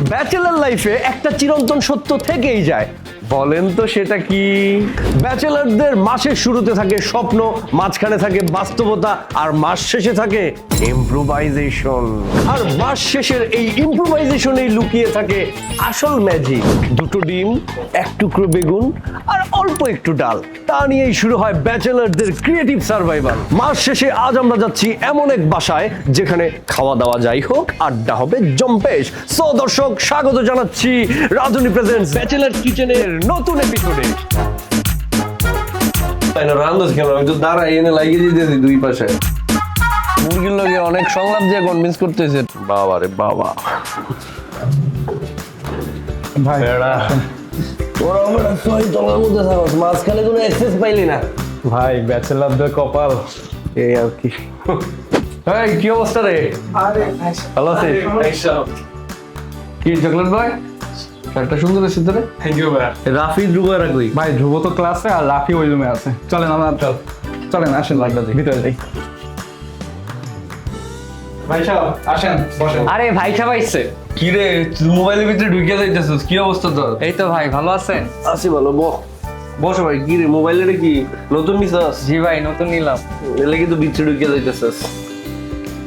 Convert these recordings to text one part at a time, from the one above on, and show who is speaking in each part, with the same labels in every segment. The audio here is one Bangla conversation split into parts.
Speaker 1: ব্যাচেলর লাইফে একটা চিরন্তন সত্য থেকেই যায়, বলেন তো সেটা কি? ব্যাচেলরদের মাসের শুরুতে থাকে স্বপ্ন, মাঝখানে থাকে বাস্তবতা, আর মাস শেষে থাকে ইম্প্রোভাইজেশন। আর মাস শেষের এই ইম্প্রোভাইজেশনেই লুকিয়ে থাকে আসল ম্যাজিক। দুটো ডিম, এক টুকরো বেগুন আর অল্প একটু ডাল, তা নিয়েই শুরু হয় ব্যাচেলরদের ক্রিয়েটিভ সার্ভাইভাল। মাস শেষে আজ আমরা যাচ্ছি এমন এক বাসায় যেখানে খাওয়া দাওয়া যাই হোক, আড্ডা হবে জম্পেশ। সো দর্শক, স্বাগত জানাচ্ছি রাধুনী প্রেজেন্টস ব্যাচেলর কিচেনের নতুন এপিসোডে। তাই না, রান্ধস কেন? আমি তো দাঁড়াই এনে লাগিয়ে দিতেছি দুই পাশে। মুরগির লগে অনেক সংলাপ দিয়ে কনভিন্স করতেছে। বাবা রে বাবা,
Speaker 2: ভাই
Speaker 1: তোরা আমার ছয় তলার মধ্যে থাকস, মাঝখানে কোনো অ্যাক্সেস পাইলি না।
Speaker 2: ভাই ব্যাচেলারদের কপাল
Speaker 1: এই আর কি। এই কি অবস্থা রে? ভালো আছিস? কি চকলেট ভাই? একটা সুন্দর এসে তোরে।
Speaker 2: থ্যাংক ইউ ভাই।
Speaker 1: রাফি ধ্রুব রাখবি।
Speaker 2: ভাই ধ্রুব তো ক্লাসে আর লাফি ওই রুমে আছে। চলেন আমরা চলেন আসেন ভিতরে যাই। ভাই সাহেব আসেন বসেন।
Speaker 3: আরে ভাই সাহেব আইছে।
Speaker 1: কি রে, মোবাইলের ভিতরে ঢুকে যাইতেছিস? কি অবস্থা তোর?
Speaker 3: এই তো ভাই, ভালো আছেন?
Speaker 1: আছি ভালো। বসো ভাই। কি রে, মোবাইলের কি নতুন নিছাস?
Speaker 3: জি ভাই, নতুন নিলাম।
Speaker 1: এলে কিন্তু ভিতরে ঢুকে যাইতেছিস।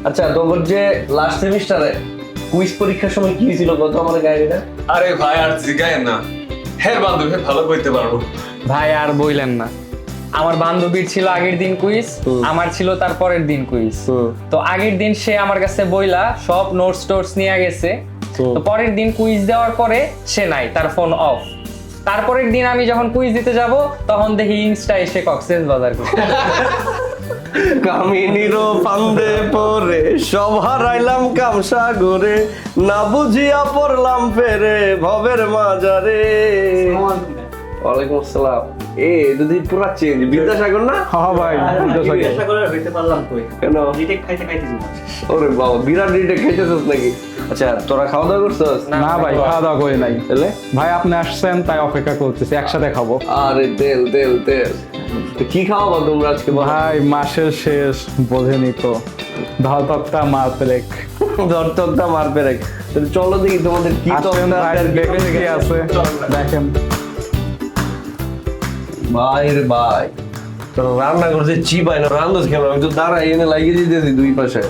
Speaker 1: আচ্ছা, তোর যে লাস্ট সেমিস্টারে কুইজ পরীক্ষার সময় কি ছিল কত আমার গাড়িটা?
Speaker 4: আরে ভাই আর জিগায় না, হ্যাঁ বান্ধবী ভালো কইতে পারবো।
Speaker 3: ভাই আর বইলেন না, আমার বান্ধবীর ছিল আগের দিন কুইজ, আমার ছিল তার পরের দিন কুইজ। তো আগের দিন সে আমার কাছে বইলা সব নোটস টোটস নিয়ে গেছে। তো পরের দিন কুইজ দেওয়ার পরে সে নাই, তার ফোন অফ। তারপরের দিন আমি যখন কুইজ দিতে যাব তখন দেখি ইনস্টা এসে কক্সবাজার করছে।
Speaker 1: কামিনীরও ফান্দে পরে সব হারাইলাম কামসাগরে, না বুঝিয়া পড়লাম ফেরে ভবের মাজারে। ওয়ালাইকুম আসসালাম। এ যদি পুরা চেঞ্জ, বিদ্যাসাগর না?
Speaker 2: হ্যাঁ ভাই
Speaker 1: কেন? ওরে বাবা, বিরাট রিটেক খাইতেছিস নাকি? আচ্ছা, তোরা খাওয়া দাওয়া করছিস?
Speaker 2: না ভাই, খাওয়া দাওয়া করি নাই।
Speaker 1: তাহলে
Speaker 2: ভাই আপনি আসছেন তাই অপেক্ষা করতেছি, একসাথে খাবো।
Speaker 1: আরে তেল তেল তেল। তো কি খাওয়াবো তোমরা আজকে?
Speaker 2: ভাই মাসের শেষ বোঝেনি তো, ধরতকটা মার পেরেক।
Speaker 1: ধরতকটা মার পেরেক। তাহলে চলো দেখি তোমাদের কি
Speaker 2: আসেন ভাই, দেখেন কি আছে দেখেন।
Speaker 1: ভাই রে ভাই, তোর রান্না করছে চিপাই না, রান্ধস কেন? আমি তো দাঁড়াই এনে লাগিয়ে দিতেছি দুই পাশে।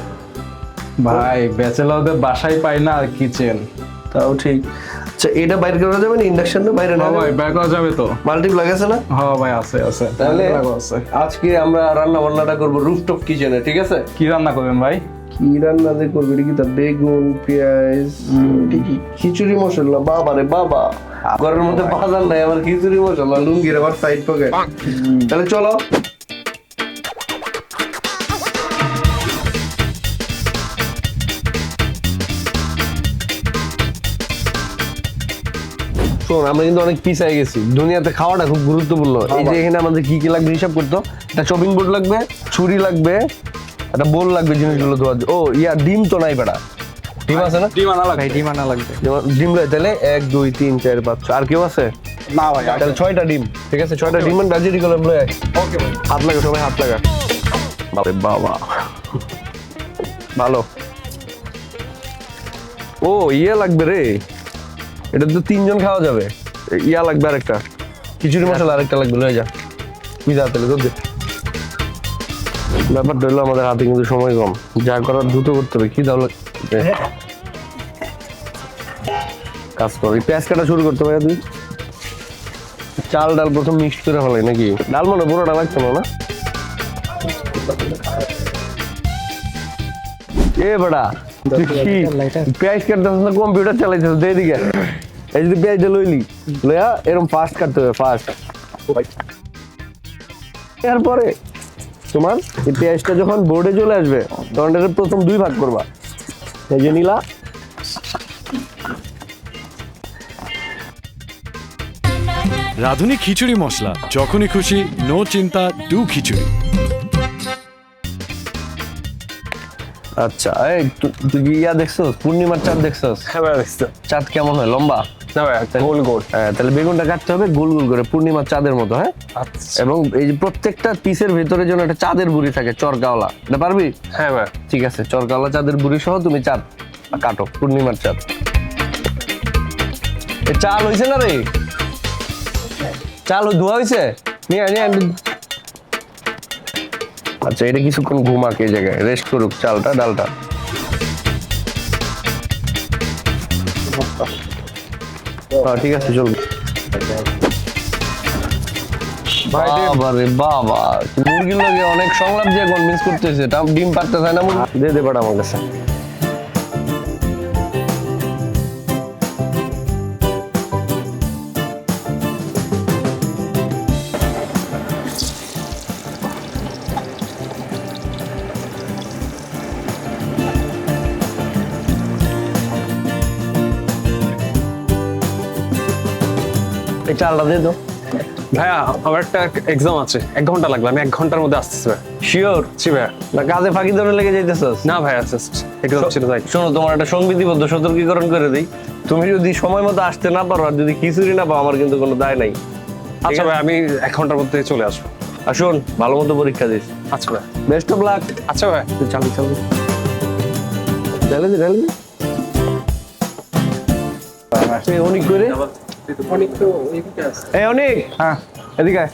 Speaker 2: ভাই ব্যাচেলারদের বাসায় পাই না আর কিচেন।
Speaker 1: তাও ঠিক। আচ্ছা, এটা বাইরে করা যাবে না? ইন্ডাকশন বাইরে না?
Speaker 2: হ্যাঁ ভাই বের করা যাবে তো।
Speaker 1: মাল্টিপ্লাগ আছে না?
Speaker 2: হ্যাঁ ভাই আছে আছে।
Speaker 1: তাহলে
Speaker 2: আছে।
Speaker 1: আজকে আমরা রান্না বান্নাটা করবো রুফটপ কিচেনে, ঠিক আছে?
Speaker 2: কি রান্না করবেন ভাই?
Speaker 1: কি রান্না যে করবি? এটা কি তা বেগুন পেঁয়াজ, এটা কি খিচুড়ি মশলা? বাবা রে বাবা, ঘরের মধ্যে বাজার নাই আমার খিচুড়ি মশলা, লুঙ্গির আবার সাইড পকেট। তাহলে চলো। শোন, আমরা কিন্তু অনেক পিছাই গেছি। দুনিয়াতে খাওয়াটা খুব গুরুত্বপূর্ণ। এই যে এখানে আমাদের কি কি লাগবে হিসাব করতো। একটা চপিং বোর্ড লাগবে, ছুরি লাগবে, একটা বোল লাগবে জিনিসগুলো ধোয়ার। ও ইয়া, ডিম তো নাই বেটা। ডিম আছে না?
Speaker 2: ডিম আনা লাগবে।
Speaker 3: ভাই ডিম আনা লাগবে।
Speaker 1: ডিম লয় তাহলে 1 2 3 4 5 6। আর কেউ আছে?
Speaker 2: না ভাই
Speaker 1: তাহলে 6টা ডিম। ঠিক আছে, 6টা ডিম এন্ড ভেজিটেবল করে লয়।
Speaker 2: ওকে ভাই।
Speaker 1: হাত লাগা, সবাই হাত লাগা। বাবা বাবা, ভালো। ও ইয়া লাগবে রে, এটা তো 3 জন খাওয়া যাবে। ইয়া লাগবে আরেকটা, খিচুড়ি মশলা আরেকটা লাগবে, লয়ে যা। তুই যা তাহলে, দে। ব্যাপারটা হলো আমাদের হাতে কিন্তু সময় কম, যা করার দ্রুত করতে হবে। কি দাও কাজ কর, পেঁয়াজ কাটা শুরু করতে হবে। তুই চাল ডাল প্রথম মিক্স করে ফেলাই নাকি? ডাল মানে পুরোটা লাগতো না? এ বেটা, তুই কি পেঁয়াজ কাটতেছিস না কম্পিউটার চালাইছিস? দে এদিকে। এই যদি পেঁয়াজটা লইলি, লইয়া এরকম ফাস্ট কাটতে হবে, ফাস্ট। এরপরে তোমার এই পেঁয়াজটা যখন বোর্ডে চলে আসবে তখন এটা প্রথম 2 ভাগ করবা। এই যে নিলা,
Speaker 5: রাঁধুনি খিচুড়ি মশলা, যখনই খুশি নো চিন্তা ডু খিচুড়ি।
Speaker 1: আচ্ছা এই তুই কি ইয়া দেখছস? পূর্ণিমার চাঁদ দেখছস?
Speaker 2: হ্যাঁ দেখছো।
Speaker 1: চাঁদ কেমন হয়? লম্বা
Speaker 2: না ভাই গোল গোল।
Speaker 1: হ্যাঁ, তাহলে বেগুনটা কাটতে হবে গোল গোল করে পূর্ণিমার চাঁদের মতো। হ্যাঁ, এবং এই যে প্রত্যেকটা পিসের ভেতরে যেন একটা চাঁদের বুড়ি থাকে, চরকাওয়ালা। এটা পারবি?
Speaker 2: হ্যাঁ ভাই
Speaker 1: ঠিক আছে, চরকাওয়ালা চাঁদের বুড়ি সহ তুমি চাঁদ কাটো, পূর্ণিমার চাঁদ। এ চাল হইছে না রে? চাল ধোয়া হইছে? নিয়ে নিয়ে আচ্ছা, এটা কিছুক্ষণ ঘুমাক এই জায়গায়, রেস্ট করুক চালটা ডালটা। হ্যাঁ ঠিক আছে, চলবে। বাবা রে বাবা, মুরগির লগে অনেক সংলাপ দিয়ে কনভিন্স করতেছে, ডিম পারতে চায় না মুরগি। দে বাড়া আমার কাছে। এই চালটা দিয়ে দাও।
Speaker 4: ভাইয়া আমার একটা এক্সাম আছে, 1 ঘন্টা লাগবে, আমি 1 ঘন্টার মধ্যে আসতেছি ভাই।
Speaker 1: শিওর?
Speaker 4: জি ভাইয়া।
Speaker 1: না কাজে ফাঁকি ধরে লেগে যাইতেছস?
Speaker 4: না ভাইয়া, জাস্ট এক্সাম ছিল তাই।
Speaker 1: শোনো, তোমার একটা সংবিধিবদ্ধ সতর্কীকরণ করে দিই, তুমি যদি সময় মতো আসতে না পারো আর যদি খিচুড়ি না পাও, আমার কিন্তু কোনো দায় নাই।
Speaker 4: আচ্ছা ভাই, আমি 1 ঘন্টার মধ্যে চলে আসবো।
Speaker 1: আর শোন, ভালো মতো পরীক্ষা দিস।
Speaker 4: আচ্ছা ভাই।
Speaker 1: Best of luck.
Speaker 4: আচ্ছা ভাই।
Speaker 1: চালু চালু ঢেলে দে ঢেলে দে। এই অনেক করে এই অনেক,
Speaker 2: হ্যাঁ
Speaker 1: এদিকে আয়।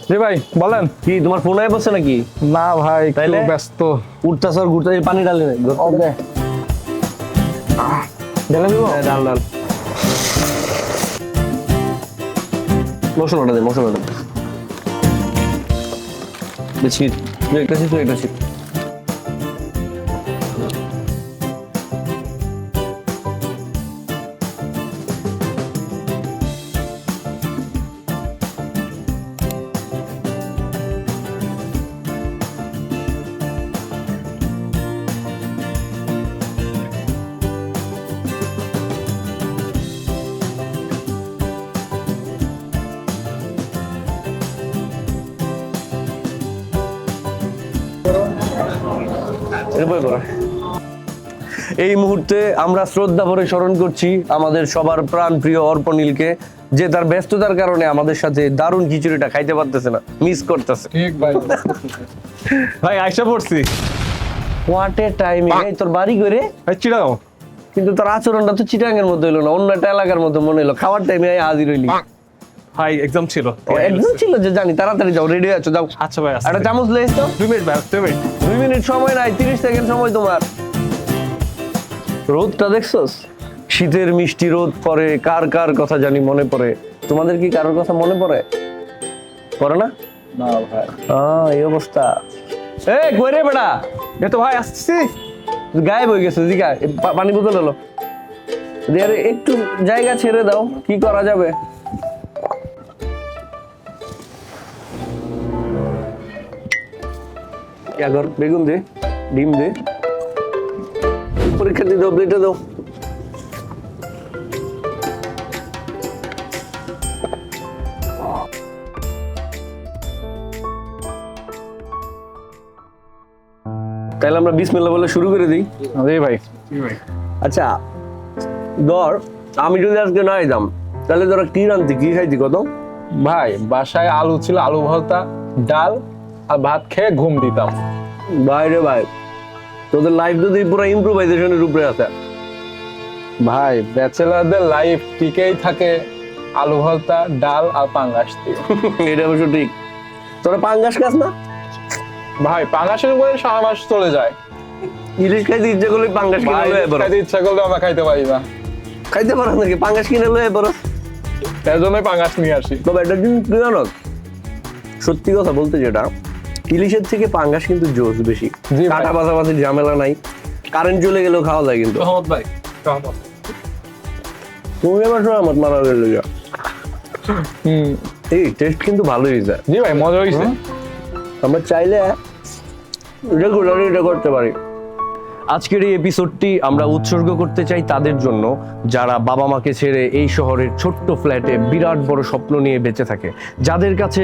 Speaker 2: জি ভাই বলেন।
Speaker 1: কি তোমার ফোন আয় বসছে নাকি?
Speaker 2: না ভাই একটু
Speaker 1: তাইলে?
Speaker 2: ব্যস্ত।
Speaker 1: উঠতাছ আর ঘুরতে পানি ডালে নাই।
Speaker 2: ওকে ঢেলে দিব।
Speaker 1: হ্যাঁ, ডাল ডাল মশলাটা দে, মশলাটা দে। ছিট, একটা ছিট, একটা ছিট। এই মুহূর্তে আমরা শ্রদ্ধা ভরে স্মরণ করছি আমাদের সবার প্রাণ প্রিয় অর্পণীলকে, যে তার ব্যস্ততার কারণে আমাদের সাথে দারুণ খিচুড়িটা খাইতে পারতেছে না, মিস করতেছে।
Speaker 2: ঠিক ভাই।
Speaker 4: ভাই আইসা পড়ছি।
Speaker 1: What a timing! এই তোর বাড়ি করে,
Speaker 4: চিড়াও।
Speaker 1: কিন্তু তোর আচরণটা তো চিটাঙ্গের মতো হইলো না, অন্য একটা এলাকার মতো মনে হলো। খাওয়ার টাইমে হাজির হইলি।
Speaker 4: ভাই এক্সাম ছিল।
Speaker 1: একদম ছিল যে জানি, তাড়াতাড়ি যাও, রেডি আছো, যাও।
Speaker 4: আচ্ছা ভাই,
Speaker 1: একটা চামচ লেস তো।
Speaker 4: 2 মিনিট ভাই, 2 মিনিট।
Speaker 1: 2 মিনিট সময় নাই, 30 সেকেন্ড সময় তোমার। রোদটা দেখছস? শীতের মিষ্টি রোদ পরে, কার কার কথা জানি মনে পড়ে। তোমাদের কি কারোর কথা মনে পড়ে? পড়ে না?
Speaker 2: না ভাই।
Speaker 1: এই অবস্থা। এই কই রে বেটা?
Speaker 4: এ তো ভাই আসছি।
Speaker 1: গায়েব হয়ে গেছে। জিগা পানি বোতল হলো। আরে একটু জায়গা ছেড়ে দাও, কি করা যাবে? বেগুন দে, ডিম দে, পরীক্ষা দিয়ে দাও, প্লেটে দাও। তাহলে আমরা বিসমিল্লাহ বলে শুরু করে দিই।
Speaker 2: জি ভাই।
Speaker 1: আচ্ছা ধর, আমি যদি আজকে না আইতাম, তাহলে তোরা কি রান্তি, কি খাইতি কত?
Speaker 2: ভাই বাসায় আলু ছিল, আলু ভর্তা, ডাল আর ভাত খেয়ে ঘুম দিতাম।
Speaker 1: বাইরে ভাই, তোদের লাইফ যদি পুরো ইমপ্রোভাইজেশনের উপরে আছে।
Speaker 2: ভাই ব্যাচেলারদের লাইফ টিকেই থাকে আলু ভর্তা, ডাল আর পাঙ্গাস দিয়ে।
Speaker 1: এটা অবশ্য ঠিক। তোরা পাঙ্গাস খাস না?
Speaker 2: ভাই পাঙ্গাসের উপরে 6 মাস চলে যায়।
Speaker 1: ইলিশ খাইতে ইচ্ছা করলে পাঙ্গাস কিনে
Speaker 2: ভাই
Speaker 1: লয়ে পড়ো।
Speaker 2: খাইতে ইচ্ছা করলে আমরা খাইতে পারি না,
Speaker 1: খাইতে পারো নাকি? পাঙ্গাস কিনে লয়ে পড়ো।
Speaker 2: তার জন্যই পাঙ্গাস নিয়ে আসি।
Speaker 1: তবে একটা জিনিস কি জানো, সত্যি কথা বলতে যেটা, ইলিশের থেকে পাঙ্গাস কিন্তু জোস বেশি।
Speaker 2: জি ভাই।
Speaker 1: কাটা পাশাপাশি ঝামেলা নাই, কারেন্ট চলে গেলেও খাওয়া যায়। কিন্তু
Speaker 4: রহমত ভাই, রহমত।
Speaker 1: তুমি আবার আমার মারা গেল। এই টেস্ট কিন্তু ভালোই হয়েছে।
Speaker 2: জি ভাই মজা হয়েছে।
Speaker 1: আমরা চাইলে রেগুলারই এটা করতে পারি। আজকের এই এপিসোডটি আমরা উৎসর্গ করতে চাই তাদের জন্য যারা বাবা মাকে ছেড়ে এই শহরের ছোট্ট ফ্ল্যাটে বিরাট বড় স্বপ্ন নিয়ে বেঁচে থাকে, যাদের কাছে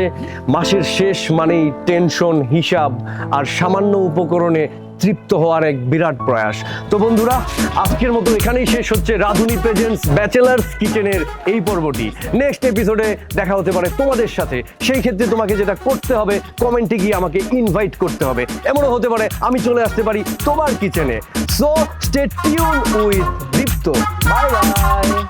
Speaker 1: মাসের শেষ মানেই টেনশন, হিসাব আর সামান্য উপকরণে তৃপ্ত হওয়ার এক বিরাট প্রয়াস। তো বন্ধুরা, আজকের মতো এখানেই শেষ হচ্ছে রাধুনী প্রেজেন্টস ব্যাচেলার্স কিচেনের এই পর্বটি। নেক্সট এপিসোডে দেখা হতে পারে তোমাদের সাথে। সেই ক্ষেত্রে তোমাকে যেটা করতে হবে, কমেন্টে গিয়ে আমাকে ইনভাইট করতে হবে। এমনও হতে পারে আমি চলে আসতে পারি তোমার কিচেনে। So stay tune with Deepto. Bye by.